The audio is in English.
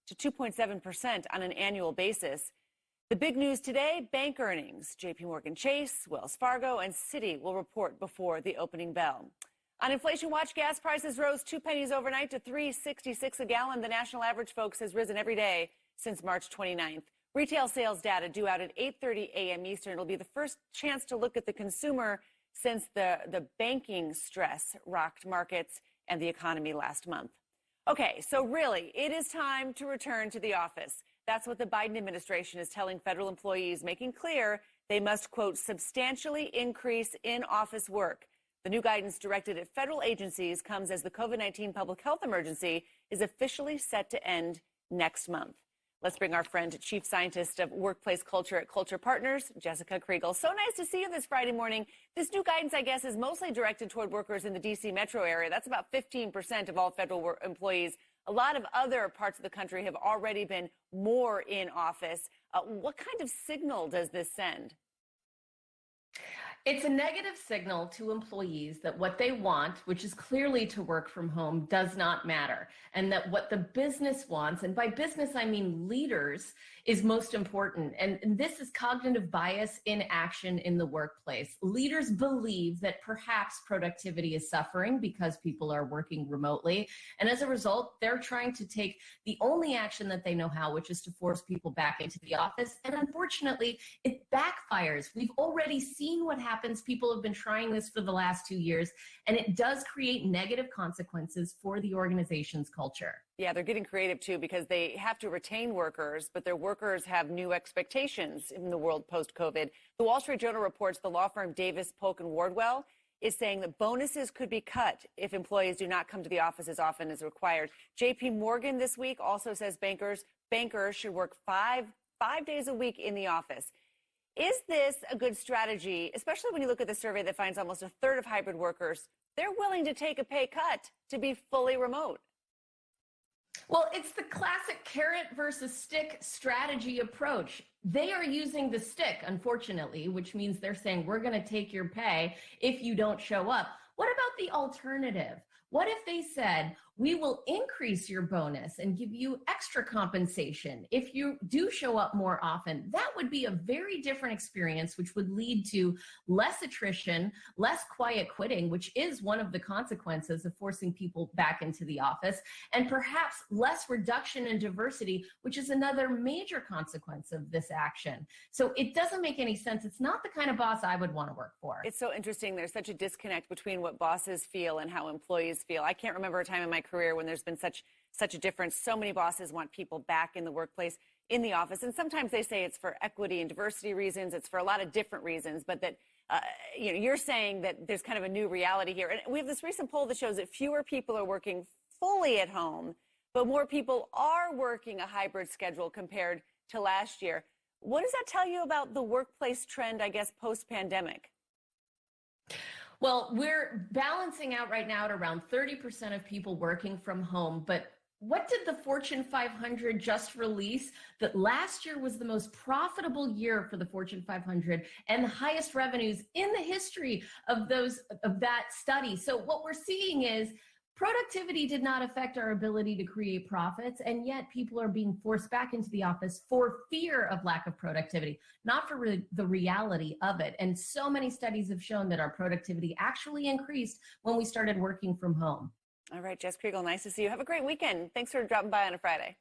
to 2.7% on an annual basis. The big news today, bank earnings. JP Morgan Chase, Wells Fargo, and Citi will report before the opening bell. On Inflation Watch, gas prices rose 2 pennies overnight to $3.66 a gallon. The national average, folks, has risen every day since March 29th. Retail sales data due out at 8:30 a.m. Eastern. It'll be the first chance to look at the consumer since the banking stress rocked markets and the economy last month. Okay, so really, it is time to return to the office. That's what the Biden administration is telling federal employees, making clear they must, quote, substantially increase in-office work. The new guidance directed at federal agencies comes as the COVID-19 public health emergency is officially set to end next month. Let's bring our friend, Chief Scientist of Workplace Culture at Culture Partners, Jessica Kriegel. So nice to see you this Friday morning. This new guidance, I guess, is mostly directed toward workers in the D.C. metro area. That's about 15% of all federal employees. A lot of other parts of the country have already been more in office. What kind of signal does this send? It's a negative signal to employees that what they want, which is clearly to work from home, does not matter. And that what the business wants, and by business I mean leaders, is most important. And this is cognitive bias in action in the workplace. Leaders believe that perhaps productivity is suffering because people are working remotely. And as a result, they're trying to take the only action that they know how, which is to force people back into the office. And unfortunately, it backfires. We've already seen what happens. People have been trying this for the last 2 years, and it does create negative consequences for the organization's culture. Yeah, they're getting creative, too, because they have to retain workers, but their workers have new expectations in the world post-COVID. The Wall Street Journal reports the law firm Davis, Polk & Wardwell is saying that bonuses could be cut if employees do not come to the office as often as required. JP Morgan this week also says bankers should work five days a week in the office. Is this a good strategy, especially when you look at the survey that finds almost a third of hybrid workers, they're willing to take a pay cut to be fully remote? Well, it's the classic carrot versus stick strategy approach. They are using the stick, unfortunately, which means they're saying we're going to take your pay if you don't show up. What about the alternative? What if they said, we will increase your bonus and give you extra compensation if you do show up more often? That would be a very different experience, which would lead to less attrition, less quiet quitting, which is one of the consequences of forcing people back into the office, and perhaps less reduction in diversity, which is another major consequence of this action. So it doesn't make any sense. It's not the kind of boss I would want to work for. It's so interesting. There's such a disconnect between what bosses feel and how employees feel. I can't remember a time in my career when there's been such a difference. So many bosses want people back in the workplace, in the office. And sometimes they say it's for equity and diversity reasons. It's for a lot of different reasons. But that, you're saying that there's kind of a new reality here. And we have this recent poll that shows that fewer people are working fully at home, but more people are working a hybrid schedule compared to last year. What does that tell you about the workplace trend, I guess, post-pandemic? Well, we're balancing out right now at around 30% of people working from home. But what did the Fortune 500 just release? That last year was the most profitable year for the Fortune 500 and the highest revenues in the history of that study. So what we're seeing is productivity did not affect our ability to create profits, and yet people are being forced back into the office for fear of lack of productivity, not for the reality of it. And so many studies have shown that our productivity actually increased when we started working from home. All right, Jess Kriegel, nice to see you. Have a great weekend. Thanks for dropping by on a Friday.